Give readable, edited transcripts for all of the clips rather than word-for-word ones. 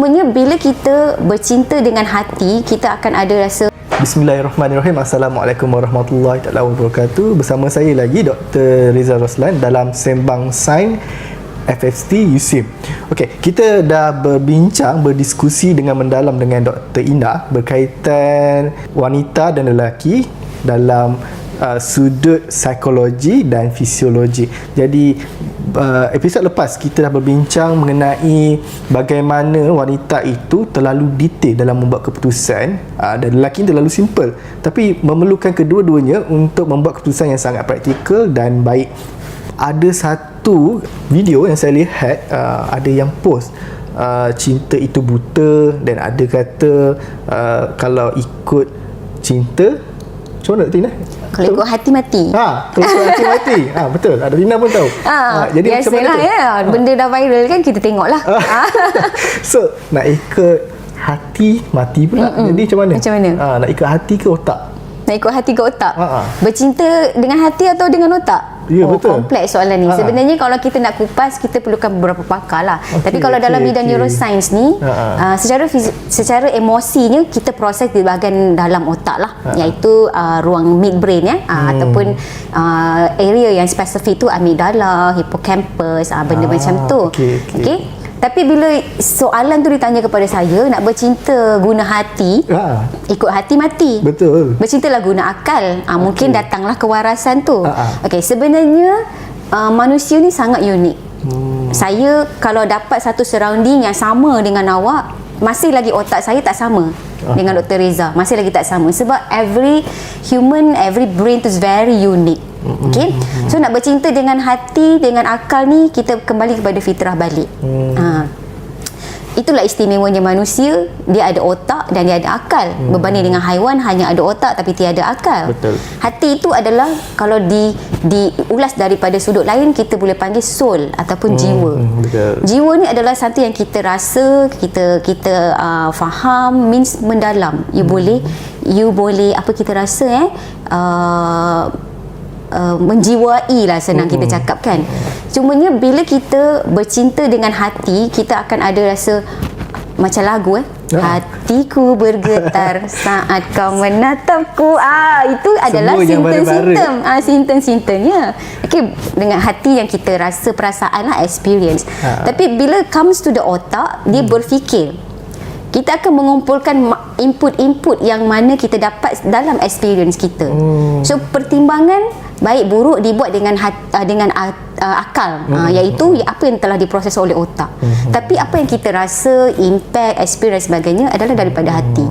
Sebenarnya bila kita bercinta dengan hati, kita akan ada rasa. Bismillahirrahmanirrahim. Assalamualaikum warahmatullahi wabarakatuh. Bersama saya lagi Dr. Rizal Roslan dalam Sembang Sains FFST USIM. Okey, kita dah berdiskusi dengan mendalam dengan Dr. Ina berkaitan wanita dan lelaki dalam sudut psikologi dan fisiologi. Jadi episod lepas kita dah berbincang mengenai bagaimana wanita itu terlalu detail dalam membuat keputusan dan lelaki terlalu simple, tapi memerlukan kedua-duanya untuk membuat keputusan yang sangat praktikal dan baik. Ada satu video yang saya lihat, ada yang post cinta itu buta, dan ada kata kalau ikut cinta, macam mana Tina? Kalau ikut hati mati. Kalau ikut hati mati. Betul. Ada Tina pun tahu. Jadi macam mana tu? Benda dah viral kan, kita tengoklah. So, nak ikut hati mati pula. Jadi macam mana? Macam mana? Nak ikut hati ke otak? Nak ikut hati ke otak? Bercinta dengan hati atau dengan otak? Ya, betul. Kompleks soalan ni. Sebenarnya kalau kita nak kupas, kita perlukan beberapa pakar lah. Tapi kalau dalam bidang neuroscience ni, secara emosinya kita proses di bahagian dalam otak lah, iaitu ruang midbrain ya, ataupun area yang spesifik tu amigdala, hippocampus, benda macam tu. Okey. Tapi bila soalan tu ditanya kepada saya, nak bercinta guna hati, ikut hati mati. Betul. Bercintalah guna akal. Mungkin datanglah kewarasan tu. Okey, sebenarnya manusia ni sangat unik. Saya kalau dapat satu surrounding yang sama dengan awak, masih lagi otak saya tak sama dengan Dr. Reza. Masih lagi tak sama. Sebab every human, every brain tu is very unique. Okay? So nak bercinta dengan hati, dengan akal ni, kita kembali kepada fitrah balik. Itulah istimewanya manusia. Dia ada otak dan dia ada akal. Berbanding dengan haiwan, hanya ada otak tapi tiada akal. Betul. Hati itu adalah, kalau diulas daripada sudut lain, kita boleh panggil soul ataupun jiwa. Betul. Jiwa ni adalah satu yang kita rasa, kita faham, means mendalam. You boleh apa kita rasa menjiwai lah, senang kita cakap kan. Cumanya bila kita bercinta dengan hati, kita akan ada rasa macam lagu hatiku bergetar saat kau menatapku. Itu adalah simptom-simptomnya. Okey, dengan hati yang kita rasa, perasaan lah, experience. Tapi bila comes to the otak, dia berfikir. Kita akan mengumpulkan input-input yang mana kita dapat dalam experience kita. So pertimbangan baik buruk dibuat dengan akal, iaitu apa yang telah diproses oleh otak. Tapi apa yang kita rasa, impact, experience sebagainya adalah daripada hati.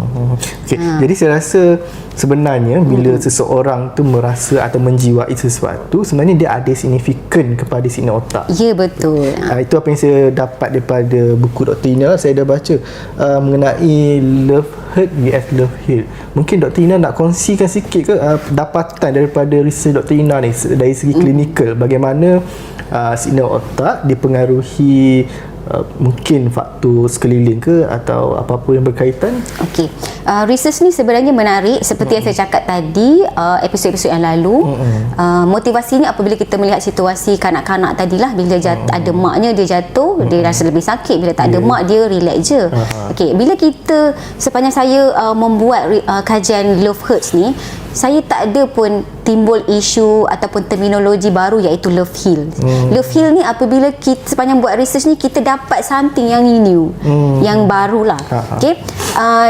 Jadi saya rasa sebenarnya bila seseorang tu merasa atau menjiwai sesuatu, sebenarnya dia ada signifikan kepada sini otak. Ya, betul. Itu apa yang saya dapat daripada buku Dr. Ina. Saya dah baca mengenai love hurt vs love heal. Mungkin Dr. Ina nak kongsikan sikit ke dapatan daripada research Dr. Ina ni dari segi klinikal, bagaimana signal otak dipengaruhi mungkin faktor sekeliling ke atau apa-apa yang berkaitan. Okey. Research ni sebenarnya menarik, seperti yang saya cakap tadi episod-episod yang lalu. Motivasinya apabila kita melihat situasi kanak-kanak tadilah, bila ada maknya dia jatuh, dia rasa lebih sakit. Bila tak ada mak, dia relax je. Okey, bila kita, sepanjang saya membuat kajian love hurts ni, saya tak ada pun timbul isu ataupun terminologi baru iaitu love heal. Love heal ni apabila kita sepanjang buat research ni, kita dapat something yang new, yang barulah. Okey.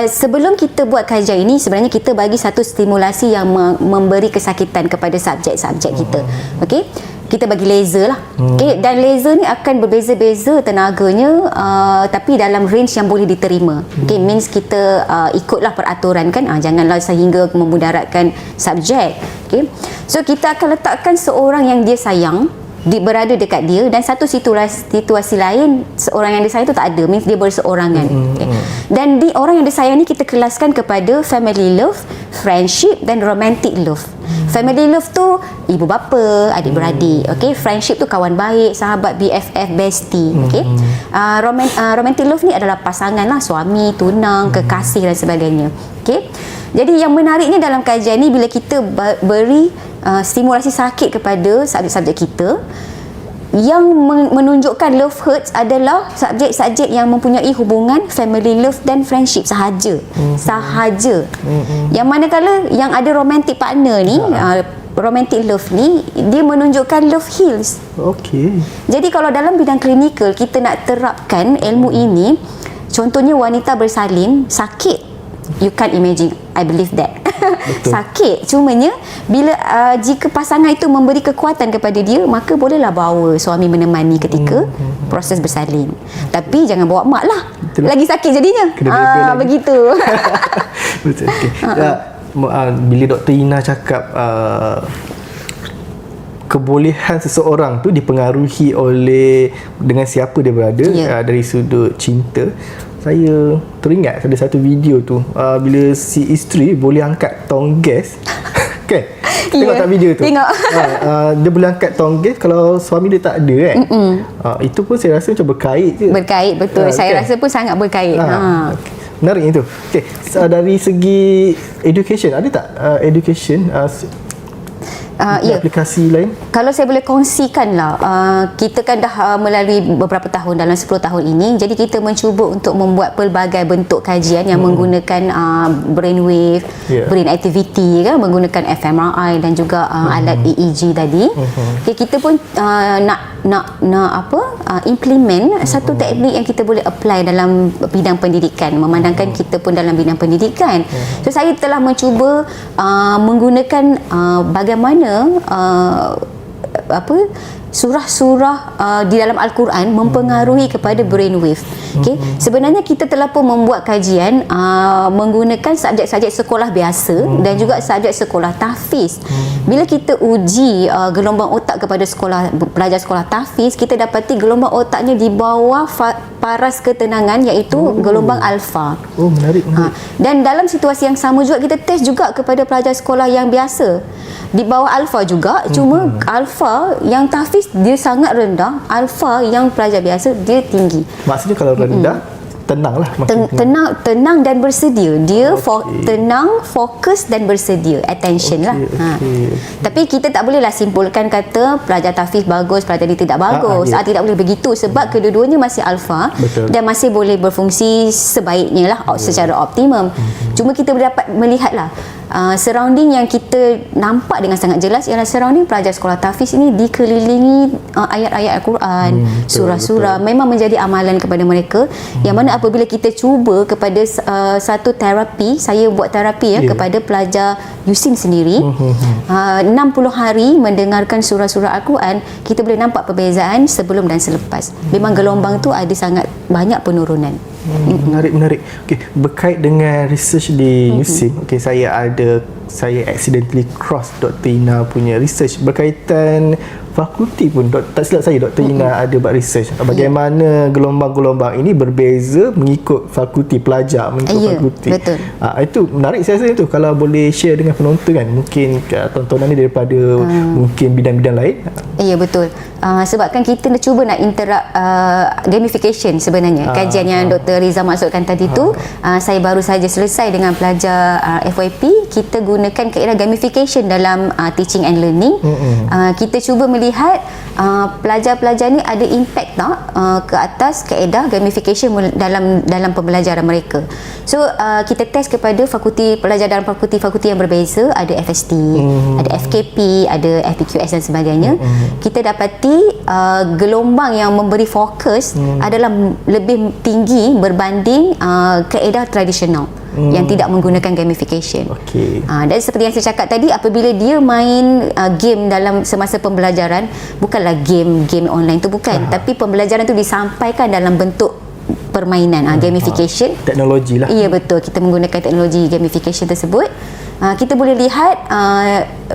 Sebelum kita buat kajian ini, sebenarnya kita bagi satu stimulasi yang memberi kesakitan kepada subjek-subjek kita. Okey. Kita bagi laser lah. Okay? Dan laser ni akan berbeza-beza tenaganya, tapi dalam range yang boleh diterima. Okay? Means kita ikutlah peraturan kan. Janganlah sehingga memudaratkan subjek. Okay? So kita akan letakkan seorang yang dia sayang berada dekat dia, dan satu situasi lain seorang yang disayang tu tak ada, means dia berseorangan. Okay. Dan orang yang disayang ni kita kelaskan kepada family love, friendship dan romantic love. Family love tu ibu bapa, adik beradik. Okay. Friendship tu kawan baik, sahabat, BFF, bestie. Okay. Romantic love ni adalah pasangan lah, suami, tunang, kekasih dan sebagainya. Okay. Jadi yang menariknya dalam kajian ni, bila kita beri stimulasi sakit kepada subjek-subjek kita, yang menunjukkan love hurts adalah subjek-subjek yang mempunyai hubungan family love dan friendship sahaja. Sahaja. Yang manakala yang ada romantic partner ni, romantic love ni, dia menunjukkan love heals. Okey. Jadi kalau dalam bidang klinikal kita nak terapkan ilmu ini, contohnya wanita bersalin sakit, you can't imagine, I believe that. Sakit, cumanya bila jika pasangan itu memberi kekuatan kepada dia, maka bolehlah bawa suami menemani ketika proses bersalin. Tapi jangan bawa mak lah, lagi sakit jadinya. Begitu. Betul. Okay. Bila Dr. Ina cakap kebolehan seseorang tu dipengaruhi oleh dengan siapa dia berada, dari sudut cinta, saya teringat ada satu video tu, bila si isteri boleh angkat tong gas kan? Tengok tak video tu? Tengok. Dia boleh angkat tong gas kalau suami dia tak ada kan? Itu pun saya rasa macam berkait je. Berkait, betul. Saya rasa pun sangat berkait. Okay. Menarik itu. Okay. Dari segi education, ada tak education aplikasi lain? Kalau saya boleh kongsikan lah, kita kan dah melalui beberapa tahun, dalam 10 tahun ini, jadi kita mencuba untuk membuat pelbagai bentuk kajian yang menggunakan brainwave, brain activity kan, menggunakan fMRI dan juga alat EEG tadi. Okay, kita pun implement satu teknik yang kita boleh apply dalam bidang pendidikan, memandangkan kita pun dalam bidang pendidikan. So saya telah mencuba menggunakan bagaimana surah-surah di dalam Al-Quran mempengaruhi kepada brainwave. Okay? Sebenarnya kita telah pun membuat kajian menggunakan subjek-subjek sekolah biasa dan juga subjek sekolah tahfiz. Bila kita uji gelombang otak kepada pelajar sekolah tahfiz, kita dapati gelombang otaknya di bawah paras ketenangan, iaitu gelombang alfa. Menarik. Dan dalam situasi yang sama juga kita test juga kepada pelajar sekolah yang biasa, di bawah alfa juga, cuma alfa yang tahfiz dia sangat rendah, alfa yang pelajar biasa dia tinggi. Maksudnya kalau rendah, tenang lah. Tenang dan bersedia. Dia tenang, fokus dan bersedia. Attention lah. Tapi kita tak bolehlah simpulkan kata pelajar tahfiz bagus, pelajar dia tidak bagus. Tidak boleh begitu, sebab kedua-duanya masih alfa dan masih boleh berfungsi sebaiknya lah, secara optimum. Cuma kita dapat melihatlah surrounding yang kita nampak dengan sangat jelas ialah surrounding pelajar sekolah tahfiz ini dikelilingi ayat-ayat Al-Quran, surah-surah, memang menjadi amalan kepada mereka, yang mana apabila kita cuba kepada satu terapi, saya buat terapi kepada pelajar USIM sendiri, 60 hari mendengarkan surah-surah Al-Quran, kita boleh nampak perbezaan sebelum dan selepas. Memang gelombang tu ada sangat banyak penurunan. Menarik. Okay, berkait dengan research di USIM, saya accidentally cross Dr. Ina punya research berkaitan fakulti pun. Tak silap saya, Dr. Ina ada buat research bagaimana gelombang-gelombang ini berbeza mengikut fakulti, pelajar mengikut fakulti. Betul. Itu menarik saya rasa itu, kalau boleh share dengan penonton kan, mungkin tontonan ni daripada mungkin bidang-bidang lain. Ya, betul. Sebabkan kita cuba nak interrupt gamification sebenarnya. Kajian yang Dr. Riza maksudkan tadi tu, saya baru saja selesai dengan pelajar FYP. Kita gunakan kaedah gamification dalam teaching and learning. Kita cuba melihat pelajar-pelajar ni ada impact tak ke atas kaedah gamification dalam pembelajaran mereka. So kita test kepada pelajar dalam fakulti-fakulti yang berbeza, ada FST, ada FKP, ada FPQS dan sebagainya. Kita dapati gelombang yang memberi fokus adalah lebih tinggi berbanding kaedah tradisional yang tidak menggunakan gamification. Dan seperti yang saya cakap tadi, apabila dia main game dalam semasa pembelajaran, bukanlah game online tu bukan, tapi pembelajaran tu disampaikan dalam bentuk permainan, gamification, teknologi lah. Ya, betul, kita menggunakan teknologi gamification tersebut. Kita boleh lihat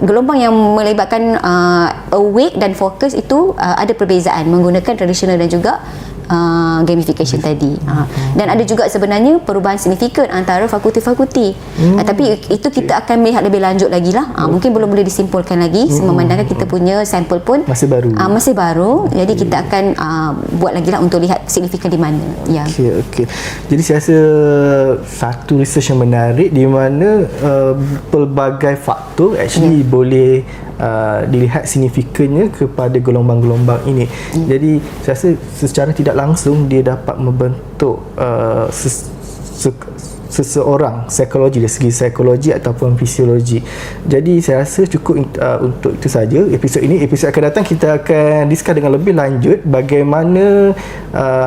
gelombang yang melibatkan awake dan fokus itu ada perbezaan menggunakan tradisional dan juga gamification tadi. Dan ada juga sebenarnya perubahan signifikan antara fakulti-fakulti. Tapi itu kita akan melihat lebih lanjut lagi lah. Mungkin belum boleh disimpulkan lagi, memandangkan kita punya sampel pun masih baru. Jadi kita akan buat lagi lah untuk lihat signifikan di mana. Okay. Jadi saya rasa satu research yang menarik di mana pelbagai faktor actually boleh dilihat signifikannya kepada gelombang-gelombang ini. Jadi saya rasa secara tidak langsung dia dapat membentuk seseorang psikologi, dari segi psikologi ataupun fisiologi. Jadi saya rasa cukup untuk itu saja episod ini. Episod akan datang kita akan discuss dengan lebih lanjut bagaimana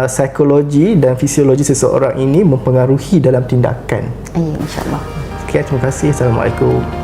psikologi dan fisiologi seseorang ini mempengaruhi dalam tindakan. Ya, insya-Allah. Sekian, terima kasih. Assalamualaikum.